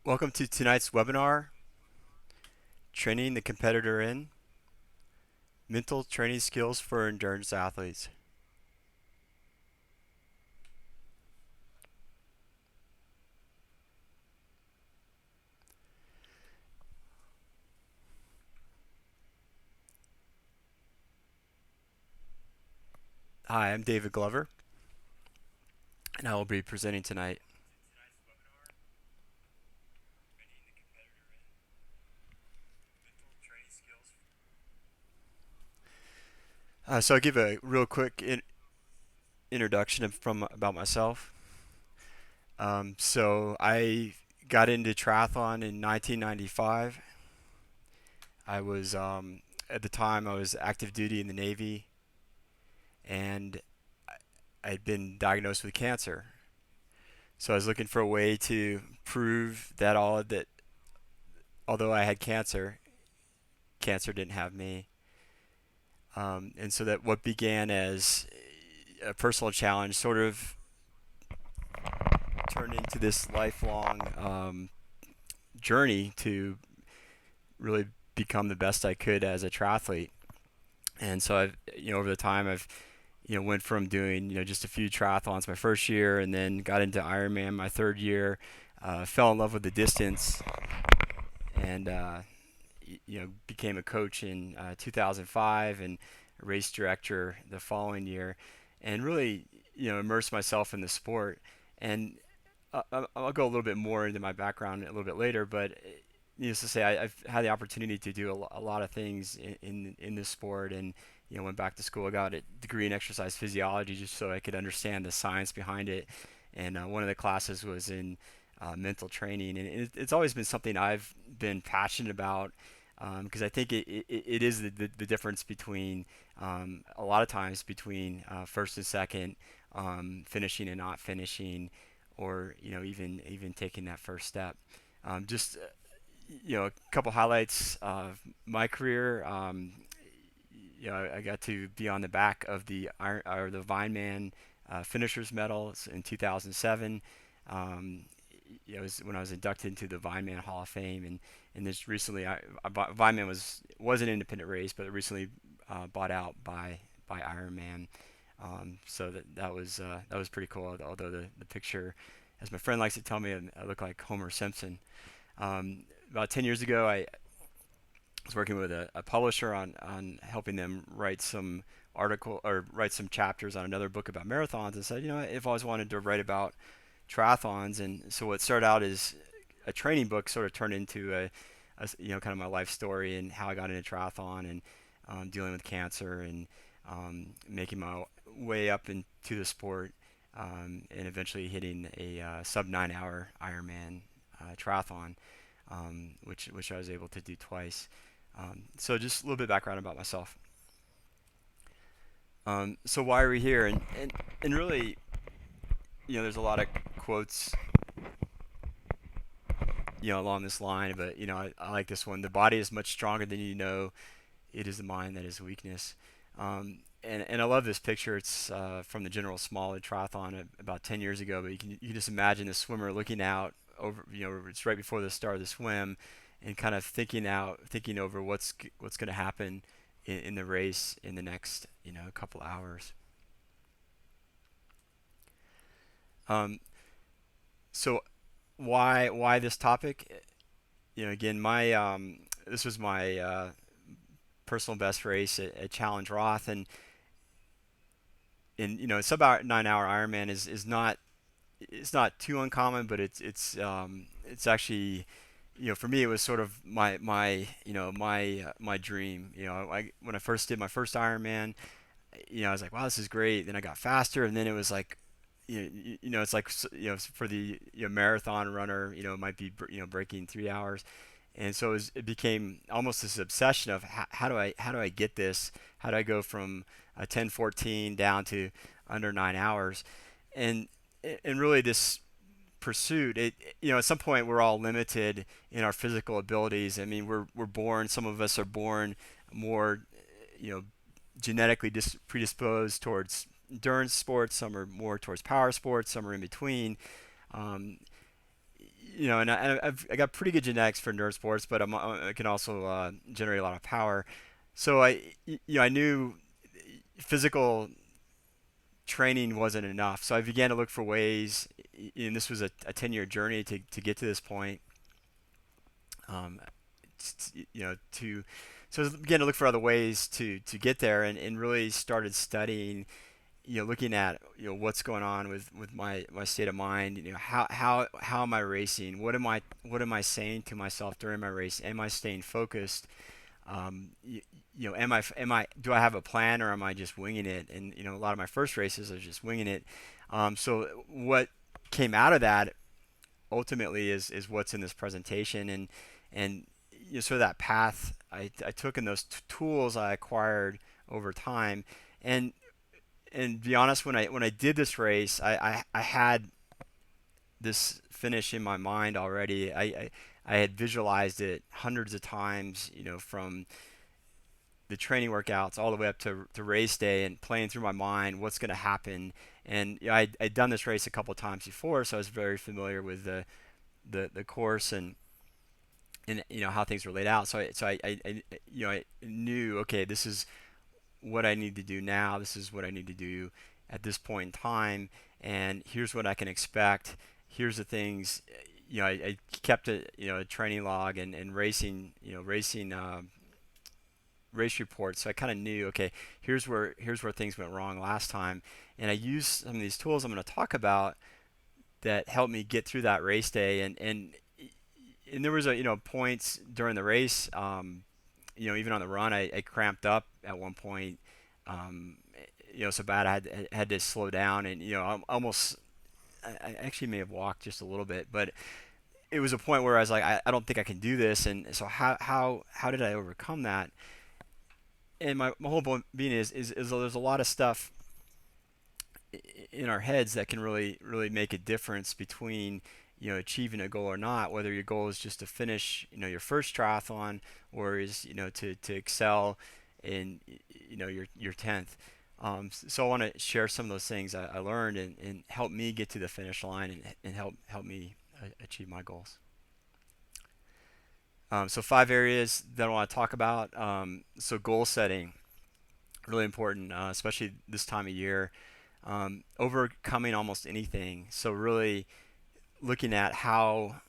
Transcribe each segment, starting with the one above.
Welcome to tonight's webinar, Training the Competitor in Mental Training Skills for Endurance Athletes. Hi, I'm David Glover, and I will be presenting tonight. So I'll give a real quick introduction about myself. So I got into triathlon in 1995. I was at the time I was active duty in the Navy, and I'd been diagnosed with cancer. So I was looking for a way to prove that although I had cancer, cancer didn't have me. And so that what began as a personal challenge sort of turned into this lifelong journey to really become the best I could as a triathlete. And so over the time, I've, went from doing, just a few triathlons my first year, and then got into Ironman my third year. Fell in love with the distance, and became a coach in 2005 and a race director the following year, and really immersed myself in the sport. And I'll go a little bit more into my background a little bit later, but needless to say, I've had the opportunity to do a lot of things in this sport, and went back to school. I got a degree in exercise physiology just so I could understand the science behind it, and one of the classes was in mental training, and it's always been something I've been passionate about, because I think it is the difference between a lot of times between first and second, finishing and not finishing, or even taking that first step. Just a couple highlights of my career. I got to be on the back of the Vineman Finishers Medal in 2007. Um, it was when I was inducted into the Vineman Hall of Fame, and this recently, Vineman was an independent race, but it recently bought out by IRONMAN. So that was pretty cool. Although the picture, as my friend likes to tell me, I look like Homer Simpson. About 10 years ago, I was working with a publisher on helping them write some article or write some chapters on another book about marathons, and said, I've always wanted to write about triathlons. And so what started out as a training book sort of turned into kind of my life story and how I got into triathlon, and dealing with cancer, and making my way up into the sport, and eventually hitting a sub 9 hour Ironman triathlon, which I was able to do twice. So just a little bit of background about myself. So why are we here? And really, there's a lot of quotes, along this line, but I like this one. The body is much stronger than you know. It is the mind that is weakness. And I love this picture. It's from the General Smollett Triathlon about 10 years ago. But you can just imagine the swimmer looking out over, it's right before the start of the swim, and kind of thinking over what's going to happen in the race in the next couple hours. Um, so why this topic? Again, my this was my personal best race at Challenge Roth, and sub 9 hour Ironman is not, it's not too uncommon, but it's actually, for me, it was sort of my dream. When I first did my first Ironman, I was like, wow, this is great. Then I got faster, and then it was like, it's like, for the marathon runner, it might be breaking 3 hours. And so it became almost this obsession of how do I get this? How do I go from a 10:14 down to under 9 hours? And and really this pursuit, at some point we're all limited in our physical abilities. I mean, we're born. Some of us are born more, you know, genetically predisposed towards endurance sports. Some are more towards power sports. Some are in between. Um, I got pretty good genetics for nerd sports, but I can also generate a lot of power. So I knew physical training wasn't enough. So I began to look for ways, and this was a 10-year journey to get to this point. Um, to so I began to look for other ways to get there, and really started studying, looking at what's going on with my state of mind. How am I racing? What am I saying to myself during my race? Am I staying focused? Am I do I have a plan, or am I just winging it? And a lot of my first races I was just winging it. So what came out of that ultimately is what's in this presentation, and sort of that path I took, in those tools I acquired over time. And and to be honest, when I did this race, I had this finish in my mind already. I had visualized it hundreds of times, from the training workouts all the way up to race day, and playing through my mind what's going to happen. And I'd done this race a couple of times before, so I was very familiar with the course, and how things were laid out. So I knew, okay, this is what I need to do now. This is what I need to do at this point in time, and here's what I can expect. Here's the things. I kept a training log, and racing race reports, so I kind of knew, okay, here's where things went wrong last time, and I used some of these tools I'm going to talk about that helped me get through that race day. And there was points during the race, even on the run, I cramped up at one point, um, so bad I had to slow down, and almost I actually may have walked just a little bit, but it was a point where I was like, I don't think I can do this. And so how did I overcome that? And my whole point being is there's a lot of stuff in our heads that can really make a difference between achieving a goal or not, whether your goal is just to finish your first triathlon, or is to excel in your 10th. So I want to share some of those things I learned, and help me get to the finish line, and help me achieve my goals. So 5 areas that I want to talk about. So goal setting, really important, especially this time of year. Overcoming almost anything. So really looking at how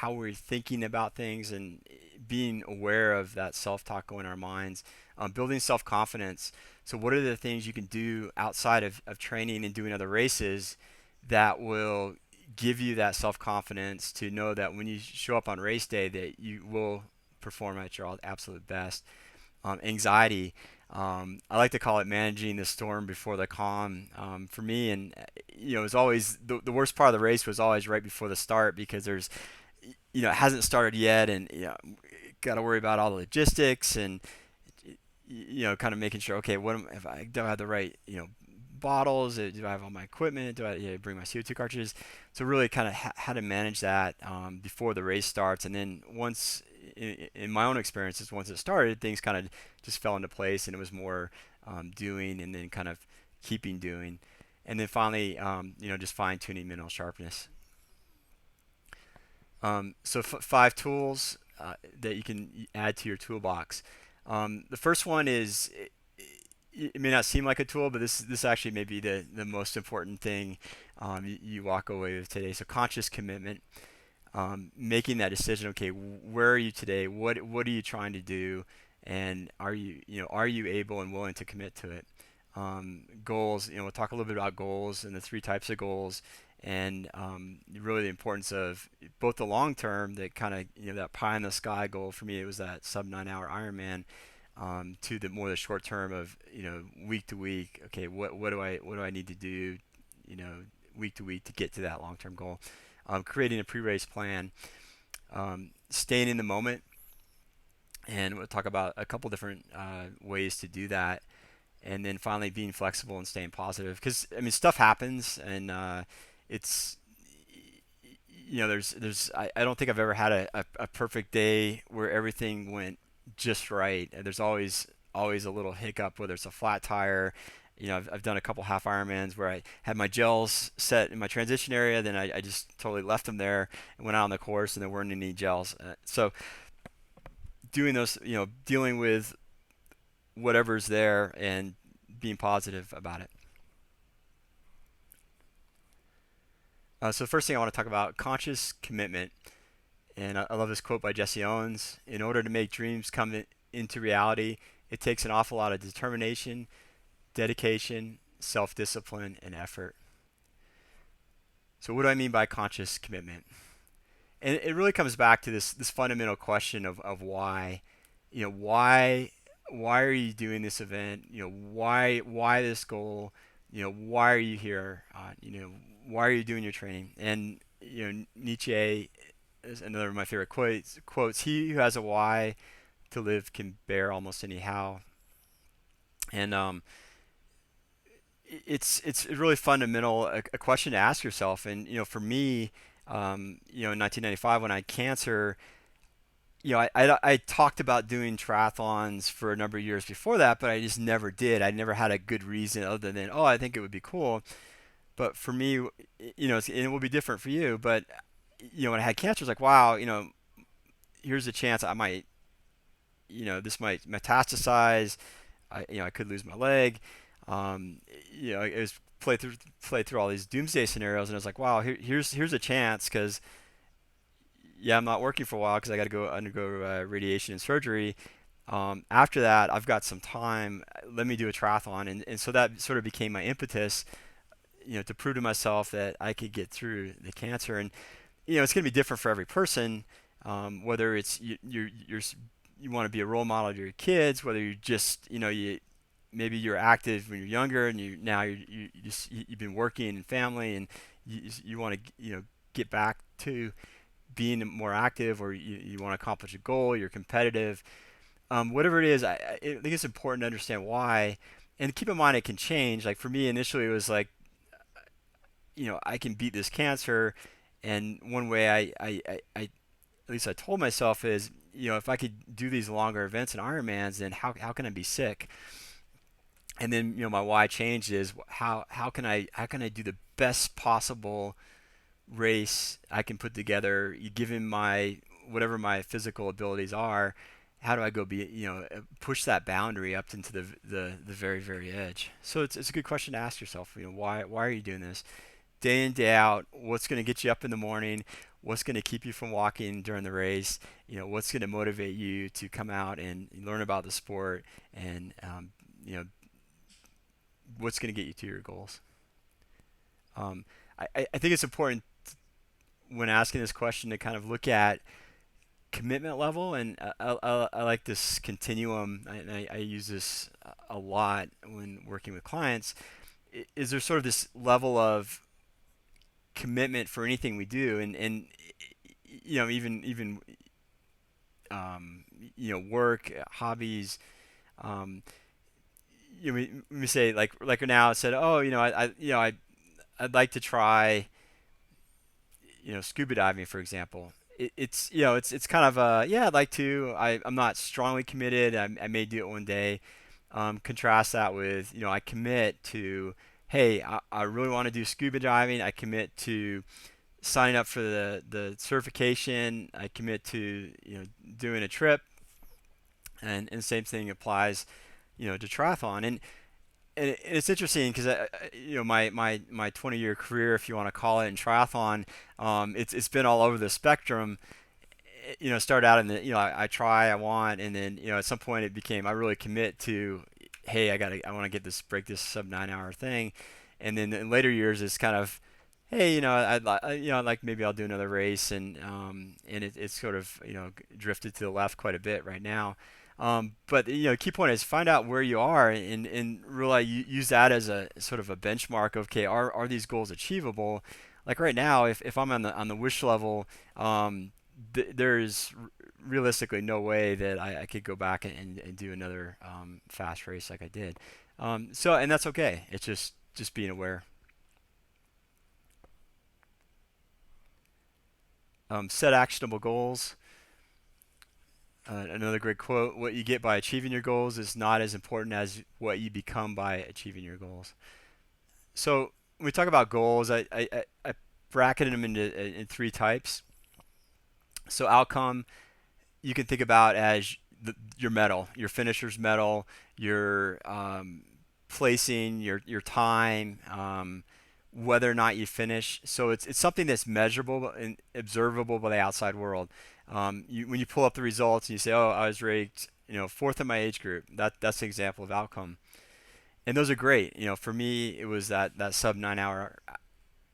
we're thinking about things, and being aware of that self-talk going in our minds. Building self-confidence. So what are the things you can do outside of training and doing other races that will give you that self-confidence to know that when you show up on race day, that you will perform at your absolute best. Anxiety. I like to call it managing the storm before the calm, for me. And it was always the worst part of the race was always right before the start, because there's it hasn't started yet, and got to worry about all the logistics, and kind of making sure, okay, if I do I have the right bottles, do I have all my equipment, do I bring my CO2 cartridges? So really kind of how to manage that before the race starts. And then once, in my own experiences, once it started, things kind of just fell into place, and it was more doing, and then kind of keeping doing. And then finally, just fine tuning mental sharpness. So 5 tools that you can add to your toolbox. The first one is, it may not seem like a tool, but this actually may be the most important thing you walk away with today. So conscious commitment, making that decision. Okay, where are you today? What are you trying to do? And are you able and willing to commit to it? Goals. We'll talk a little bit about goals and the 3 types of goals, and really the importance of both the long term, that kind of that pie in the sky goal. For me, it was that sub 9-hour Ironman. To the more the short term of week to week. Okay, what do I need to do, week to week, to get to that long term goal? Creating a pre-race plan, staying in the moment, and we'll talk about a couple different ways to do that. And then finally, being flexible and staying positive, because stuff happens, and it's I don't think I've ever had a perfect day where everything went just right. There's always a little hiccup, whether it's a flat tire, I've done a couple half Ironmans where I had my gels set in my transition area, then I just totally left them there and went out on the course, and there weren't any gels. So doing those, dealing with whatever's there and being positive about it. So the first thing I want to talk about, conscious commitment. And I love this quote by Jesse Owens. In order to make dreams come into reality, it takes an awful lot of determination, dedication, self-discipline, and effort. So what do I mean by conscious commitment? And it really comes back to this fundamental question of why. Why are you doing this event? Why this goal? Why are you here? Why are you doing your training? And Nietzsche is another of my favorite quotes. He who has a why to live can bear almost any how. And it's really fundamental, a question to ask yourself. And for me, in 1995 when I had cancer, I talked about doing triathlons for a number of years before that, but I just never did. I never had a good reason other than, oh, I think it would be cool. But for me, it will be different for you. But when I had cancer, it's like, wow, here's a chance I might, this might metastasize. I could lose my leg. It was play through all these doomsday scenarios, and I was like, wow, here's a chance because yeah, I'm not working for a while because I got to go undergo radiation and surgery. After that, I've got some time. Let me do a triathlon, and so that sort of became my impetus, to prove to myself that I could get through the cancer. And it's going to be different for every person. Whether it's you want to be a role model to your kids, whether you just maybe you're active when you're younger and you've been working and family and you want to get back to being more active, or you want to accomplish a goal, you're competitive, whatever it is. I think it's important to understand why, and keep in mind it can change. Like for me initially it was like, I can beat this cancer, and one way I at least I told myself is, if I could do these longer events and Ironmans, then how can I be sick? And then my why changed is how can I do the best possible race I can put together, given my whatever my physical abilities are. How do I go push that boundary up into the very very edge? So it's a good question to ask yourself. Why are you doing this day in day out? What's going to get you up in the morning? What's going to keep you from walking during the race? What's going to motivate you to come out and learn about the sport, and what's going to get you to your goals? Um, I think it's important when asking this question to kind of look at commitment level, and I like this continuum, and I use this a lot when working with clients. Is there sort of this level of commitment for anything we do, and even work, hobbies. um, we say like now I said, oh, I'd like to try scuba diving, for example. It's kind of yeah, I'd like to. I'm not strongly committed. I may do it one day. Contrast that with I commit to, hey, I really want to do scuba diving. I commit to signing up for the certification. I commit to doing a trip, and the same thing applies to triathlon. And it's interesting because my 20-year career, if you want to call it, in triathlon, it's been all over the spectrum. Started out in the I try, I want, and then at some point it became I really commit to, hey, I want to break this sub 9 hour thing, and then in later years it's kind of, hey, I'd like maybe I'll do another race, and it's sort of drifted to the left quite a bit right now. But key point is find out where you are, and really use that as a sort of a benchmark. Okay, are these goals achievable? Like right now, if I'm on the wish level, there's realistically no way that I could go back and do another fast race like I did. And that's okay. It's just being aware. Set actionable goals. Another great quote: "What you get by achieving your goals is not as important as what you become by achieving your goals." So when we talk about goals, I bracketed them into in three types. So outcome, you can think about as your medal, your finisher's medal, your placing, your time, whether or not you finish. So it's something that's measurable and observable by the outside world. When you pull up the results and you say, "Oh, I was ranked, fourth in my age group," that's an example of outcome, and those are great. For me, it was that sub 9 hour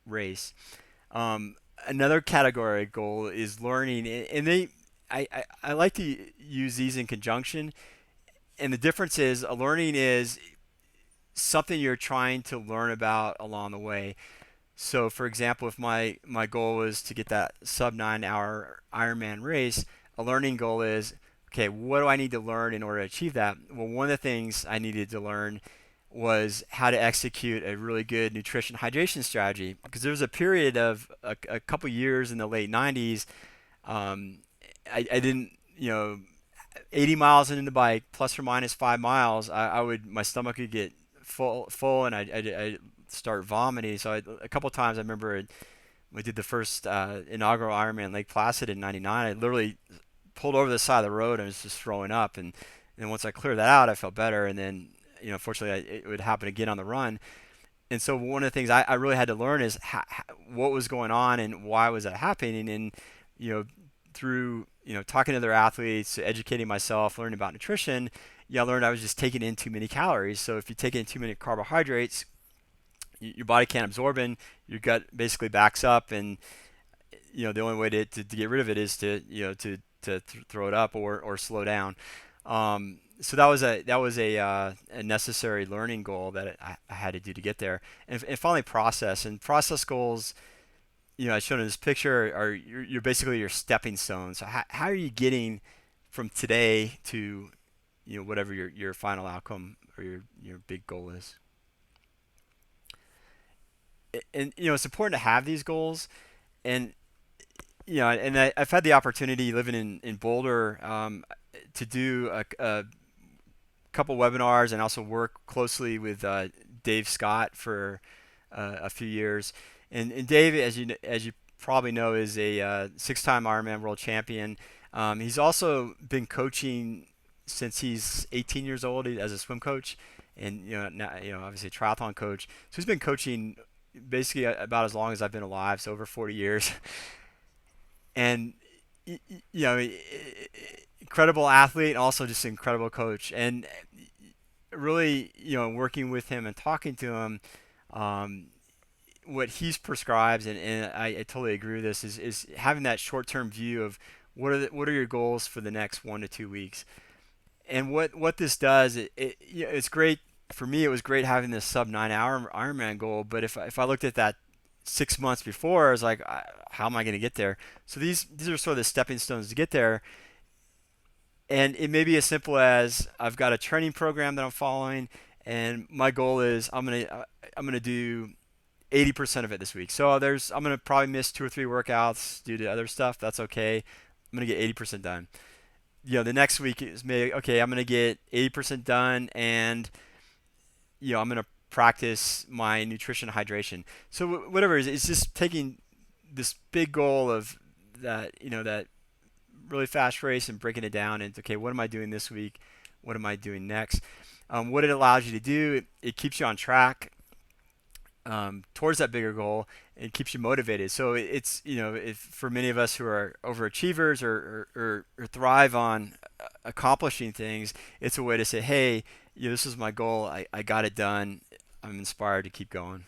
race. Um, Another category goal is learning, and I like to use these in conjunction. And the difference is, a learning is something you're trying to learn about along the way. So, for example, if my goal was to get that sub 9 hour Ironman race, a learning goal is, okay, what do I need to learn in order to achieve that? Well, one of the things I needed to learn was how to execute a really good nutrition hydration strategy, because there was a period of a couple years in the late 90s. um, I didn't, 80 miles into the bike, plus or minus 5 miles, I would, my stomach would get full, and I start vomiting. So a couple of times I remember we did the first inaugural Ironman Lake Placid in '99. I literally pulled over the side of the road and was just throwing up. And once I cleared that out, I felt better. And then, fortunately, it would happen again on the run. And so one of the things I really had to learn is what was going on and why was that happening. And you know, through talking to other athletes, educating myself, learning about nutrition, I learned I was just taking in too many calories. So if you take in too many carbohydrates, your body can't absorb them. Your gut basically backs up, and the only way to get rid of it is to throw it up or slow down. So that was a necessary learning goal that I had to do to get there, and finally process goals. I showed in this picture are you're basically your stepping stones. So how are you getting from today to whatever your final outcome or your big goal is? And it's important to have these goals. And I've had the opportunity living in Boulder, to do a couple webinars and also work closely with Dave Scott for a few years. And Dave, as you probably know, is a six-time Ironman world champion. He's also been coaching since he's 18 years old as a swim coach, and now, obviously a triathlon coach. So he's been coaching basically about as long as I've been alive, so over 40 years. And incredible athlete, and also just incredible coach. And really, working with him and talking to him, what he's prescribes, and I totally agree with this, is having that short-term view of what are your goals for the next 1 to 2 weeks. And what this does, it's great for me. It was great having this sub 9 hour Ironman goal, but if I looked at that 6 months before, I was like, how am I going to get there? So these are sort of the stepping stones to get there. And it may be as simple as I've got a training program that I'm following, and my goal is I'm gonna do 80% of it this week. So I'm gonna probably miss 2 or 3 workouts due to other stuff. That's okay. I'm gonna get 80% done. The next week is maybe okay. I'm gonna get 80% done, and I'm gonna practice my nutrition hydration. So whatever it is, it's just taking this big goal of that really fast race and breaking it down into, okay, what am I doing this week? What am I doing next? What it allows you to do, it keeps you on track towards that bigger goal, and keeps you motivated. So it's if for many of us who are overachievers or thrive on accomplishing things, it's a way to say, hey, this is my goal. I got it done. I'm inspired to keep going.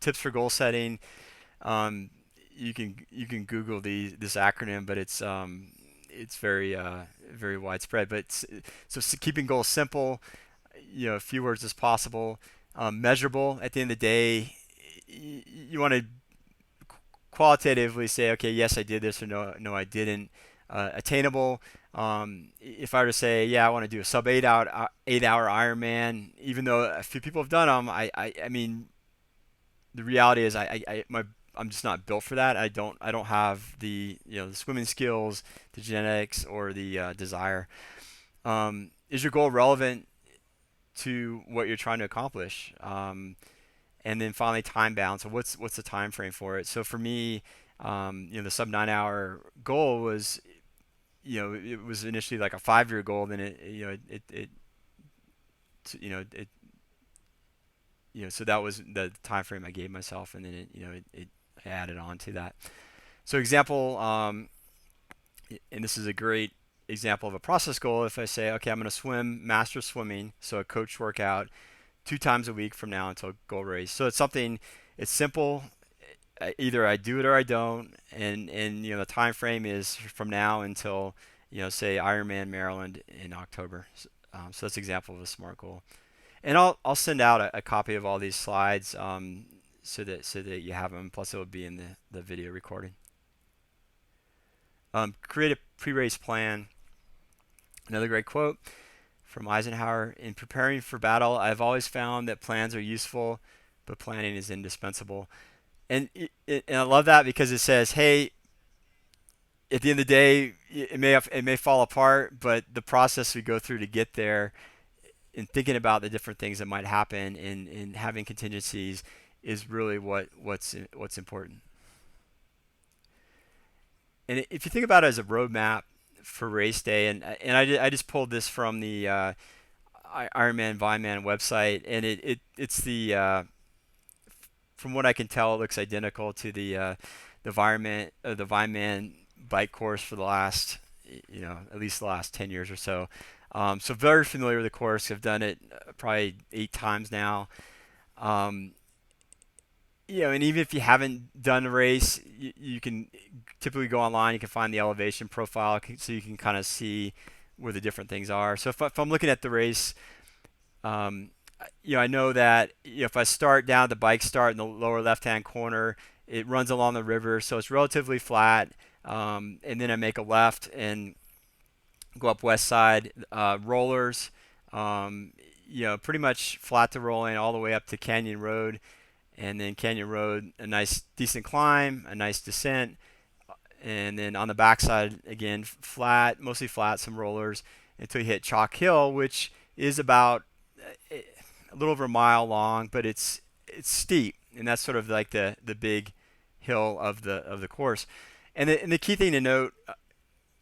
Tips for goal setting. Um, you can Google this acronym, but it's very widespread. But keeping goals simple, few words as possible, measurable. At the end of the day, you want to qualitatively say, okay, yes, I did this, or no, I didn't. Attainable. If I were to say, yeah, I want to do a sub 8 hour Ironman, even though a few people have done them, I mean, the reality is, I'm just not built for that. I don't have the the swimming skills, the genetics, or the desire. Is your goal relevant to what you're trying to accomplish? And then finally, time bound. So what's the time frame for it? So for me, the sub 9 hour goal was, it was initially like a 5 year goal. Then it so that was the time frame I gave myself, and then it I added on to that. So example, and this is a great example of a process goal. If I say, okay, I'm going to swim, master swimming, so a coach workout 2 times a week from now until goal race. So it's something, it's simple. Either I do it or I don't, and the time frame is from now until say Ironman Maryland in October. So that's an example of a SMART goal. And I'll send out a copy of all these slides, so that you have them. Plus, it will be in the video recording. Create a pre-race plan. Another great quote from Eisenhower: "In preparing for battle, I've always found that plans are useful, but planning is indispensable." And and I love that because it says, "Hey, at the end of the day, it may fall apart, but the process we go through to get there, in thinking about the different things that might happen, and having contingencies, is really what's important." And if you think about it as a roadmap for race day, and I just pulled this from the Ironman Vineman website, and it's from what I can tell, it looks identical to the Vineman bike course for the last, at least the last 10 years or so. So very familiar with the course. I've done it probably 8 times now. And even if you haven't done a race, you can typically go online. You can find the elevation profile, so you can kind of see where the different things are. So if I'm looking at the race, I know that if I start down at the bike start in the lower left-hand corner, it runs along the river, so it's relatively flat. And then I make a left and go up west side, rollers, pretty much flat to rolling all the way up to Canyon Road. And then Canyon Road, a nice decent climb, a nice descent, and then on the backside again, flat, mostly flat, some rollers, until you hit Chalk Hill, which is about a little over a mile long, but it's steep, and that's sort of like the big hill of the course. And the key thing to note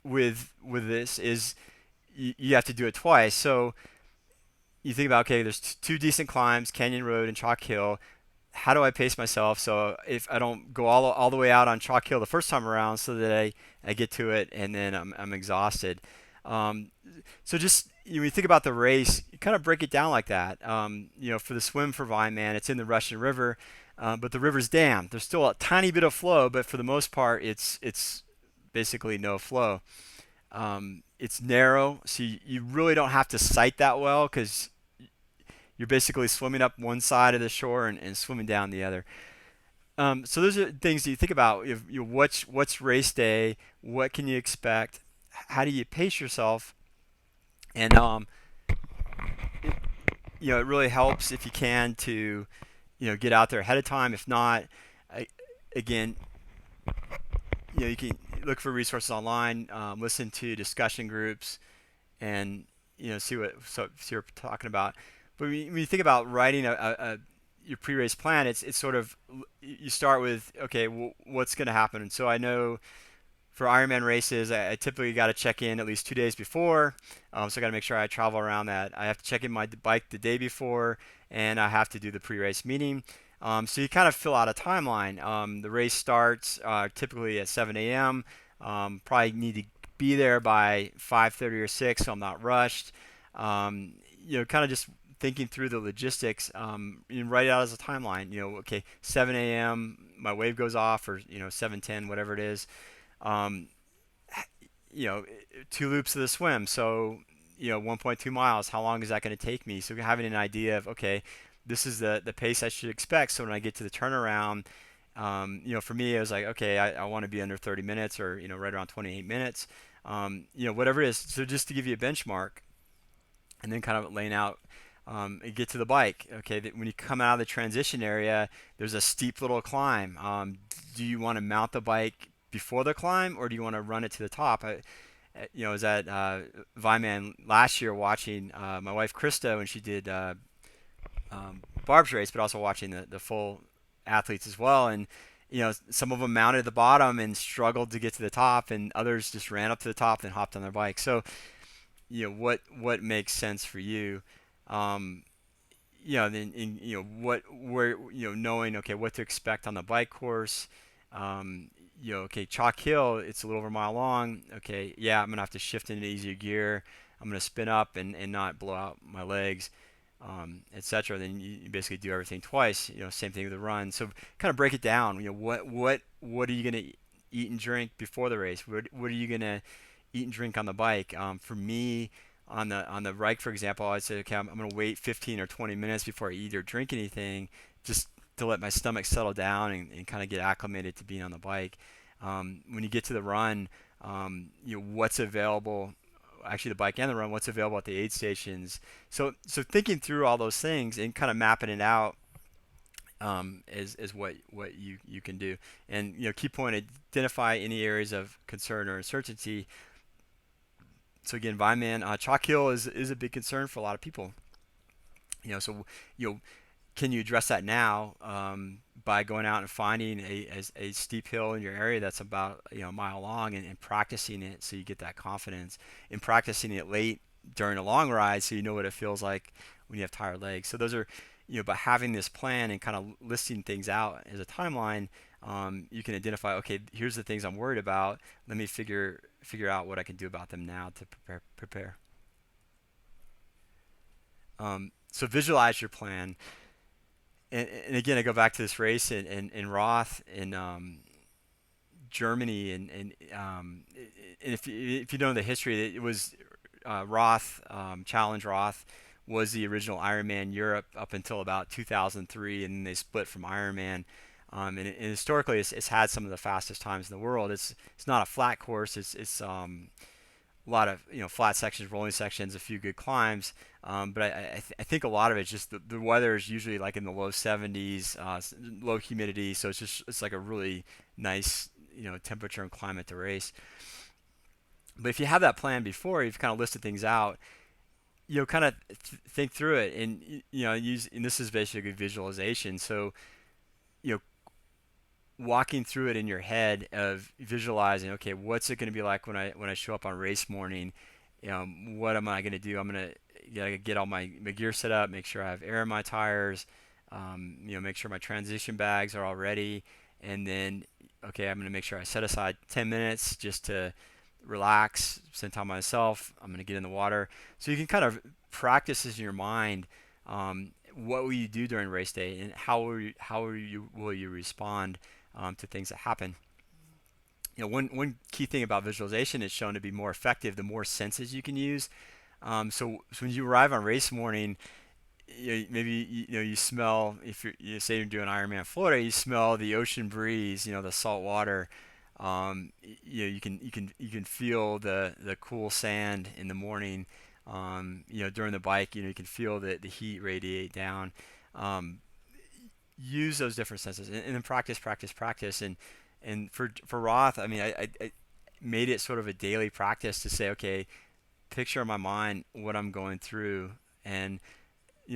with this is you have to do it twice. So you think about, okay, there's two decent climbs, Canyon Road and Chalk Hill. How do I pace myself so if I don't go all the way out on Chalk Hill the first time around, so that I get to it and then I'm exhausted. So just when you think about the race, you kind of break it down like that. For the swim for Vineman, it's in the Russian River, but the river's dammed. There's still a tiny bit of flow, but for the most part, it's basically no flow. It's narrow, so you really don't have to sight that well, because you're basically swimming up one side of the shore and swimming down the other. So those are things that you think about. What's race day? What can you expect? How do you pace yourself? And it really helps if you can to get out there ahead of time. If not, again, you can look for resources online, listen to discussion groups, and see what we're talking about. But when you think about writing your pre-race plan, it's sort of, you start with, okay, what's going to happen? And so I know for Ironman races, I typically got to check in at least 2 days before. So I got to make sure I travel around that. I have to check in my bike the day before, and I have to do the pre-race meeting. So you kind of fill out a timeline. The race starts typically at 7 a.m. Probably need to be there by 5:30 or 6, so I'm not rushed. Kind of just thinking through the logistics, you write it out as a timeline. Okay, 7 a.m. my wave goes off, or 7:10, whatever it is. 2 loops of the swim, so 1.2 miles. How long is that going to take me? So having an idea of, okay, this is the pace I should expect. So when I get to the turnaround, for me, it was like, okay, I want to be under 30 minutes, or right around 28 minutes. Whatever it is. So just to give you a benchmark, and then kind of laying out and get to the bike. Okay, when you come out of the transition area, there's a steep little climb. Do you want to mount the bike before the climb, or do you want to run it to the top? I was at Vineman last year watching my wife Krista when she did Barb's race, but also watching the full athletes as well. And some of them mounted at the bottom and struggled to get to the top, and others just ran up to the top and hopped on their bike. So what makes sense for you? Um, then what where knowing okay what to expect on the bike course. Okay, Chalk Hill, it's a little over a mile long. Okay, yeah, I'm gonna have to shift into easier gear. I'm gonna spin up and not blow out my legs, etc. Then you basically do everything twice. Same thing with the run. So kind of break it down. What are you gonna eat and drink before the race? What are you gonna eat and drink on the bike? For me, on the bike, for example, I'd say, okay, I'm gonna wait 15 or 20 minutes before I eat or drink anything, just to let my stomach settle down and kind of get acclimated to being on the bike. When you get to the run, what's available, actually the bike and the run, what's available at the aid stations. So thinking through all those things and kind of mapping it out is what you can do. And key point: identify any areas of concern or uncertainty. So again, Vineman, Chalk Hill is a big concern for a lot of people. So can you address that now by going out and finding a steep hill in your area that's about a mile long and practicing it so you get that confidence, and practicing it late during a long ride so you know what it feels like when you have tired legs. So those are by having this plan and kind of listing things out as a timeline, you can identify, okay, here's the things I'm worried about. Let me figure out what I can do about them now to prepare. So visualize your plan. And again, I go back to this race in Roth in Germany, and if you don't know the history, it was Roth, Challenge Roth was the original Ironman Europe up until about 2003, and then they split from Ironman. And historically, it's had some of the fastest times in the world. It's not a flat course. It's a lot of flat sections, rolling sections, a few good climbs. But I think a lot of it's just the weather is usually like in the low 70s, low humidity, so it's like a really nice temperature and climate to race. But if you have that plan before, you've kind of listed things out, kind of think through it, and use, and this is basically visualization. So you know walking through it in your head of visualizing, okay, what's it going to be like when I show up on race morning? What am I going to do? I'm going to get all my gear set up, make sure I have air in my tires, make sure my transition bags are all ready, and then okay, I'm going to make sure I set aside 10 minutes just to relax, spend time by myself. I'm going to get in the water, so you can kind of practice this in your mind. What will you do during race day, and how will you respond to things that happen? One key thing about visualization is shown to be more effective the more senses you can use. So when you arrive on race morning, maybe you smell, if you say you're doing Ironman Florida, you smell the ocean breeze, the salt water. You can feel the cool sand in the morning. During the bike, you can feel the heat radiate down. Use those different senses, and then practice. And for Roth, I mean, I made it sort of a daily practice to say, okay, picture in my mind what I'm going through. And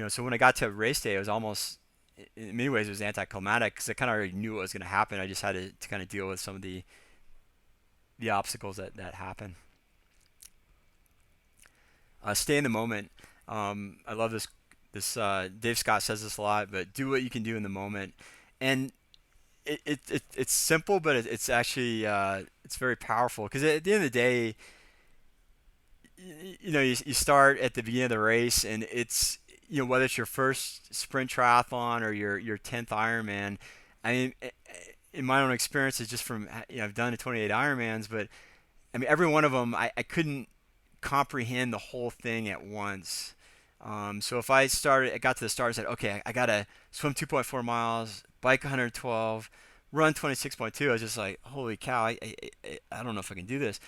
so when I got to race day, it was almost, in many ways, it was anticlimactic because I kind of already knew what was going to happen. I just had to kind of deal with some of the obstacles that happen. Stay in the moment. I love this Dave Scott says this a lot, but do what you can do in the moment. And it's simple, but it's actually it's very powerful, because at the end of the day, you start at the beginning of the race, and it's whether it's your first sprint triathlon or your 10th Ironman. I mean, in my own experience, it's just from I've done 28 Ironmans, but I mean every one of them I couldn't comprehend the whole thing at once. So if I got to the start and said, okay, I gotta swim 2.4 miles, bike 112, run 26.2. I was just like, holy cow, I don't know if I can do this.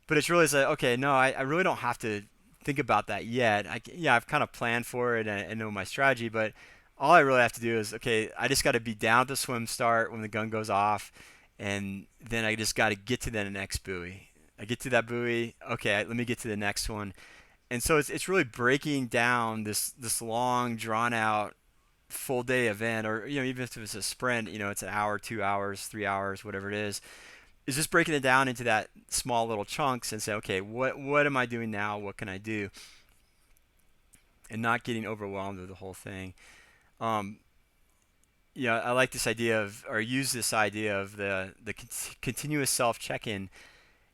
But it's really like, okay, no, I really don't have to think about that yet. Yeah, I've kind of planned for it and know my strategy, but all I really have to do is, okay, I just got to be down at the swim start when the gun goes off, and then I just got to get to the next buoy. I get to that buoy, okay, let me get to the next one. And so it's really breaking down this long drawn out full day event, or even if it's a sprint, it's an hour, 2 hours, 3 hours, whatever it is just breaking it down into that small little chunks and say, okay, what am I doing now? What can I do? And not getting overwhelmed with the whole thing. Um, I like this idea of, or use this idea of the continuous self check-in,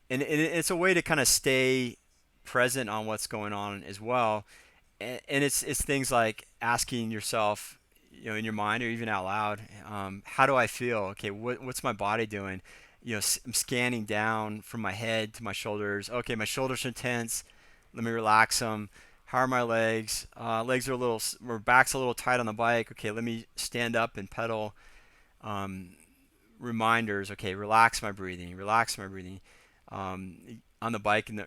and it's a way to kind of stay present on what's going on as well. And it's things like asking yourself, in your mind or even out loud, how do I feel? Okay, what's my body doing? I'm scanning down from my head to my shoulders. Okay, my shoulders are tense. Let me relax them. How are my legs? Legs are a little, or back's a little tight on the bike. Okay, let me stand up and pedal. Um, Reminders. Okay, relax my breathing. Relax my breathing. On the bike and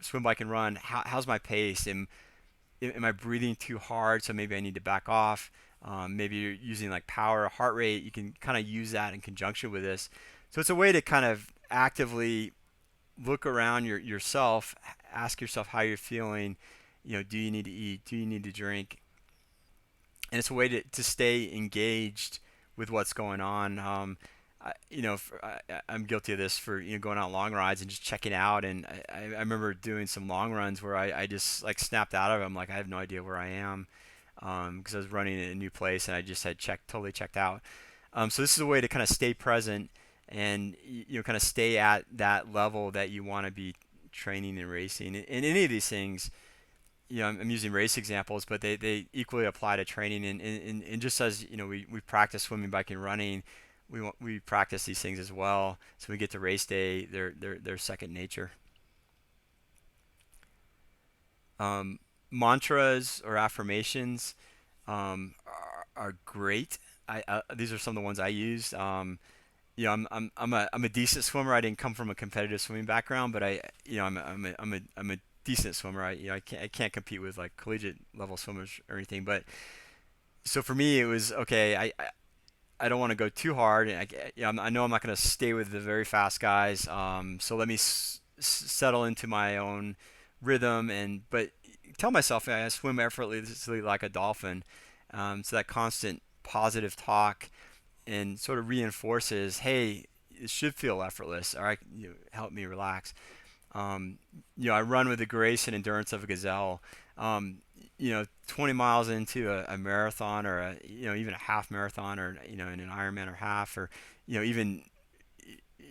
swim, bike, and run. How's my pace? Am I breathing too hard? So maybe I need to back off. Maybe you're using like power, heart rate. You can kind of use that in conjunction with this. So it's a way to kind of actively look around yourself, ask yourself how you're feeling. Do you need to eat? Do you need to drink? And it's a way to stay engaged with what's going on. I'm guilty of this for going out long rides and just checking out. And I remember doing some long runs where I just like snapped out of them. Like I have no idea where I am, because I was running in a new place and I just had totally checked out. So this is a way to kind of stay present and kind of stay at that level that you want to be training and racing. And any of these things, I'm using race examples, but they equally apply to training. And just as we practice swimming, biking, running, we practice these things as well. So when we get to race day, they're second nature. Mantras or affirmations are great. These are some of the ones I used. I'm a decent swimmer. I didn't come from a competitive swimming background, but I'm a decent swimmer. I can't compete with like collegiate level swimmers or anything. But so for me, it was okay. I don't want to go too hard, and I know I'm not going to stay with the very fast guys. So let me settle into my own rhythm, but tell myself I swim effortlessly like a dolphin. So that constant positive talk and sort of reinforces, hey, it should feel effortless. All right, help me relax. I run with the grace and endurance of a gazelle. 20 miles into a marathon, or even a half marathon, or in an Ironman or half, or even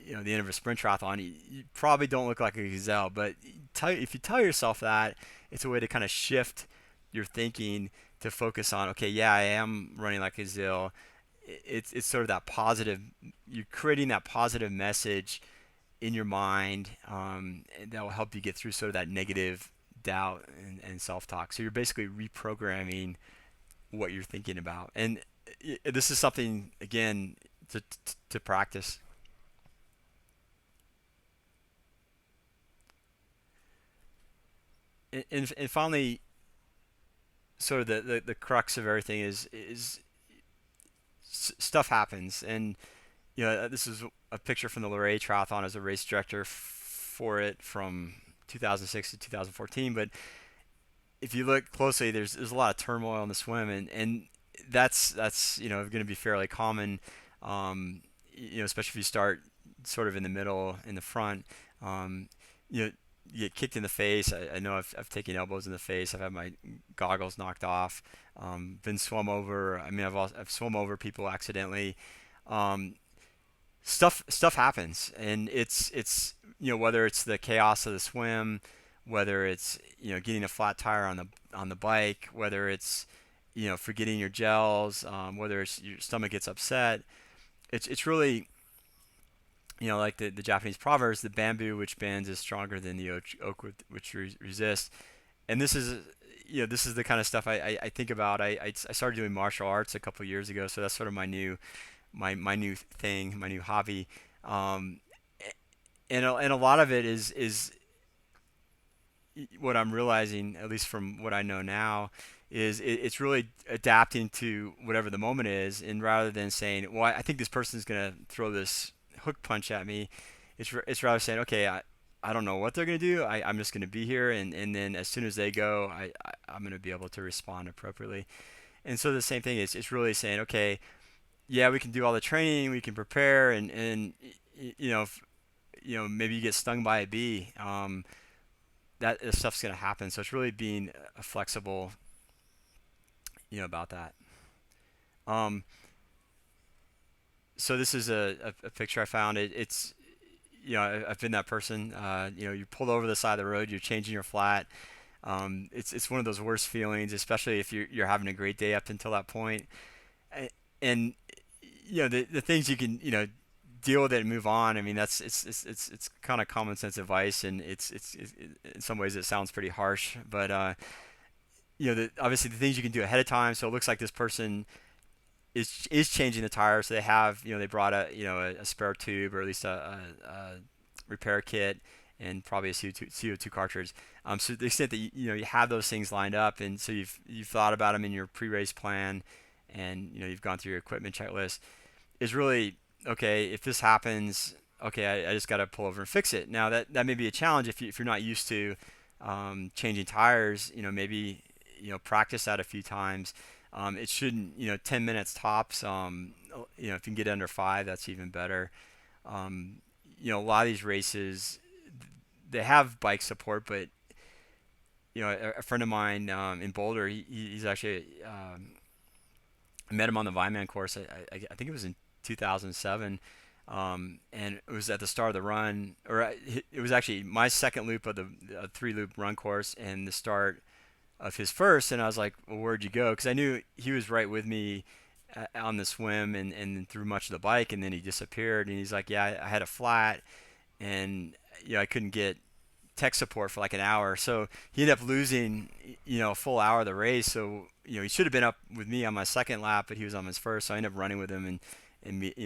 the end of a sprint triathlon, you probably don't look like a gazelle. But if you tell yourself that, it's a way to kind of shift your thinking to focus on, okay, yeah, I am running like a gazelle. It's sort of that positive. You're creating that positive message in your mind, that will help you get through sort of that negative doubt and self-talk. So you're basically reprogramming what you're thinking about. And this is something, again, to practice. And finally, sort of the crux of everything is stuff happens. And this is a picture from the Luray Triathlon as a race director for it from 2006 to 2014. But if you look closely, there's a lot of turmoil in the swim, and that's going to be fairly common. Especially if you start sort of in the middle, in the front. Um, you know, you get kicked in the face. I know I've taken elbows in the face. I've had my goggles knocked off. Been swum over. I mean, I've swum over people accidentally. Um, stuff happens, and it's whether it's the chaos of the swim, whether it's getting a flat tire on the bike, whether it's forgetting your gels, whether it's your stomach gets upset. It's really like the Japanese proverbs, the bamboo which bends is stronger than the oak which resists. And this is the kind of stuff I think about. I started doing martial arts a couple years ago, so that's sort of my new thing, my new hobby. Um, and a lot of it is what I'm realizing, at least from what I know now, is it's really adapting to whatever the moment is, and rather than saying, "Well, I think this person's gonna throw this hook punch at me," it's rather saying, "Okay, I don't know what they're gonna do. I'm just gonna be here, and then as soon as they go, I'm gonna be able to respond appropriately." And so the same thing is, it's really saying, "Okay, yeah, we can do all the training, we can prepare, and you know, maybe you get stung by a bee. That stuff's gonna happen. So it's really being flexible, about that. Um, so this is a picture I found. It's I've been that person. You pulled over the side of the road, you're changing your flat. It's one of those worst feelings, especially if you're having a great day up until that point. And the things you can deal with it and move on. I mean, it's kind of common sense advice, and it's in some ways it sounds pretty harsh, but obviously the things you can do ahead of time. So it looks like this person is changing the tire. So they have they brought a spare tube, or at least a repair kit, and probably a CO2 cartridge. So to the extent that you have those things lined up, and so you've thought about them in your pre-race plan, and you've gone through your equipment checklist, is really okay. If this happens, okay, I just got to pull over and fix it. Now that may be a challenge if you're not used to changing tires. Maybe practice that a few times. It shouldn't 10 minutes tops. If you can get under 5, that's even better. Um, a lot of these races, they have bike support, but a friend of mine in Boulder, he's actually I met him on the Vineman course. I think it was in 2007, and it was at the start of the run, or it was actually my second loop of the 3-loop run course, and the start of his first. And I was like, "Well, where'd you go?" Because I knew he was right with me on the swim and through much of the bike, and then he disappeared. And he's like, "Yeah, I had a flat, and I couldn't get tech support for like an hour." So he ended up losing, a full hour of the race. So, he should have been up with me on my second lap, but he was on his first. So I ended up running with him, and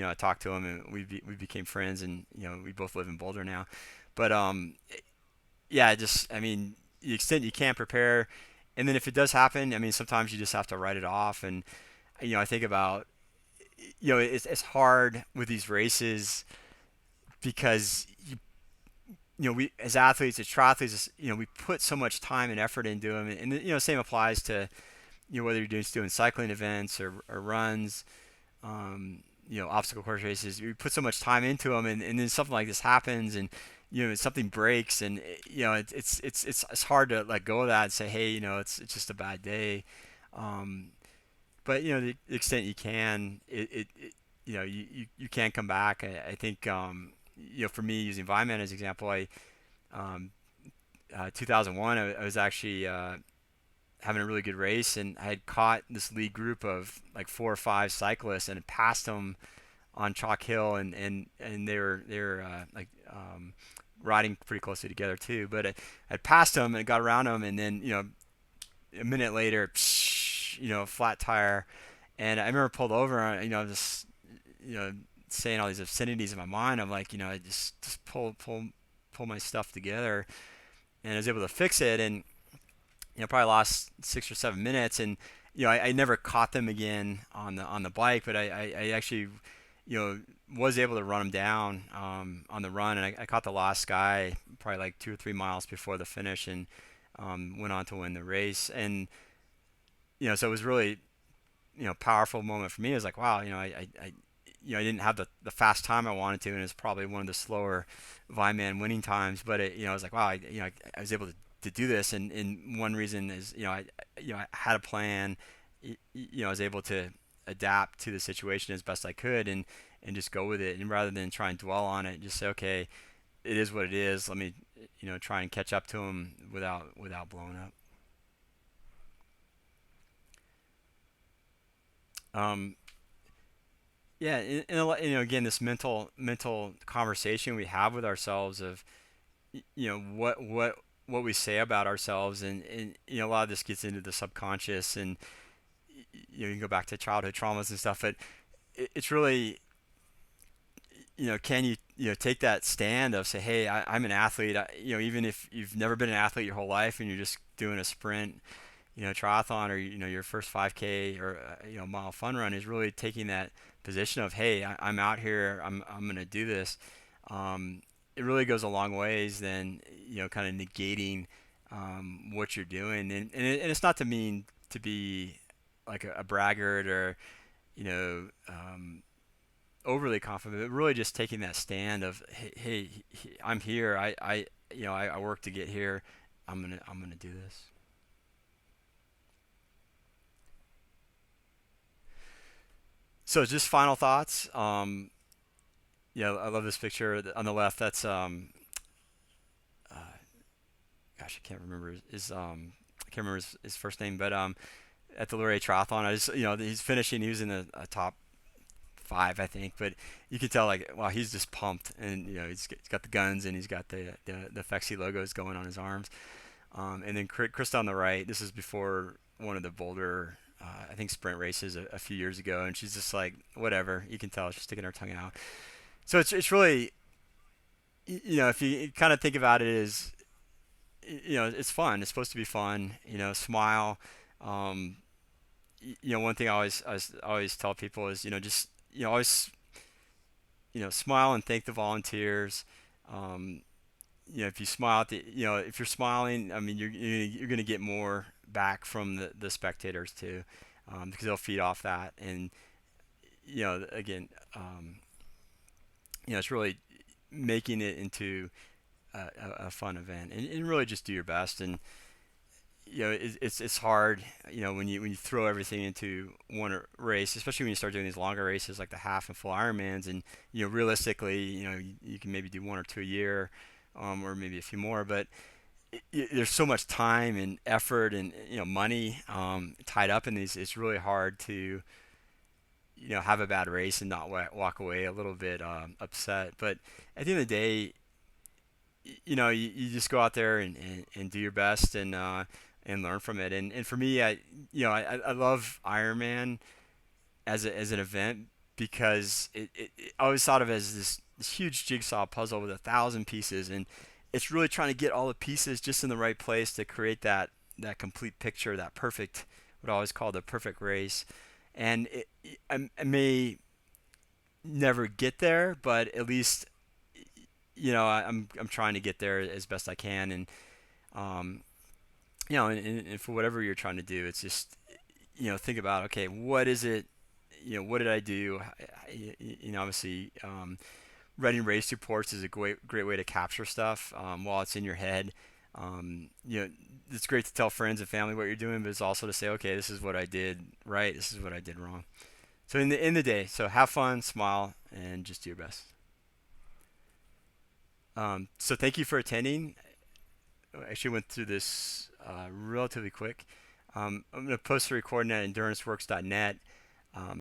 I talked to him, and we became friends, and, we both live in Boulder now. But, yeah, I mean, the extent you can prepare. And then if it does happen, I mean, sometimes you just have to write it off. And, I think about, it's hard with these races because we as athletes, as triathletes, we put so much time and effort into them, and same applies to whether you're doing cycling events or runs, obstacle course races. We put so much time into them, and then something like this happens, and something breaks, and it's hard to let go of that and say, hey, it's just a bad day. Um, but the extent you can, you can come back. I think for me, using Vineman as an example, 2001, I was actually having a really good race, and I had caught this lead group of like 4 or 5 cyclists and had passed them on Chalk Hill, and they were like riding pretty closely together too. But I passed them and got around them, and then a minute later, flat tire, and I remember pulled over, just saying all these obscenities in my mind. I'm like, I just pull my stuff together, and I was able to fix it, and probably lost 6 or 7 minutes, and I never caught them again on the bike, but I actually was able to run them down on the run, and I caught the last guy probably like 2 or 3 miles before the finish, and went on to win the race. And so it was really powerful moment for me. It was like, wow, I didn't have the fast time I wanted to, and it's probably one of the slower Vineman winning times. But I was like, wow, I was able to do this, and one reason is I had a plan. I was able to adapt to the situation as best I could, and just go with it, and rather than try and dwell on it, just say, okay, it is what it is. Let me try and catch up to them without blowing up. Um, yeah, again, this mental conversation we have with ourselves of what we say about ourselves, and a lot of this gets into the subconscious, and you can go back to childhood traumas and stuff, but it's really can you take that stand of say, hey, I'm an athlete. Even if you've never been an athlete your whole life and you're just doing a sprint, triathlon, or your first 5K or mile fun run, is really taking that position of, hey, I'm out here, I'm gonna do this. It really goes a long ways than kind of negating what you're doing, and it's not to mean to be like a braggart or you know um, overly confident, but really just taking that stand of, hey, I'm here. I work to get here. I'm gonna do this. So just final thoughts. I love this picture on the left. That's uh, gosh, I can't remember I can't remember his first name, but at the Luray Triathlon, I just he's finishing. He was in a top five, I think, but you can tell like, wow, he's just pumped, and he's got the guns, and he's got the Fexi logos going on his arms. And then Chris on the right. This is before one of the Boulder, I think, sprint races a few years ago, and she's just like, whatever. You can tell she's sticking her tongue out. So it's really, if you kind of think about it as, it's fun. It's supposed to be fun. Smile. Um, One thing I always tell people is, just always smile and thank the volunteers. Um, if you smile at if you're smiling, I mean, you're gonna get more back from the spectators too, because they'll feed off that. And again, it's really making it into a fun event, and really just do your best. And it's hard, when you throw everything into one race, especially when you start doing these longer races like the half and full Ironmans. And realistically, you can maybe do one or two a year, or maybe a few more, but there's so much time and effort and money tied up in these. It's really hard to have a bad race and not walk away a little bit upset. But at the end of the day, you just go out there and do your best, and learn from it. And for me, I love Ironman as an event, because I always thought of it as this huge jigsaw puzzle with 1,000 pieces, and it's really trying to get all the pieces just in the right place to create that complete picture, that perfect, what I always call the perfect race. And I may never get there, but at least I'm trying to get there as best I can. And um, and for whatever you're trying to do, it's just think about, okay, what is it, what did I do? Obviously, writing race reports is a great way to capture stuff while it's in your head. It's great to tell friends and family what you're doing, but it's also to say, okay, this is what I did right, this is what I did wrong. So in the day, so have fun, smile, and just do your best. So thank you for attending. I actually went through this relatively quick. I'm going to post the recording at enduranceworks.net.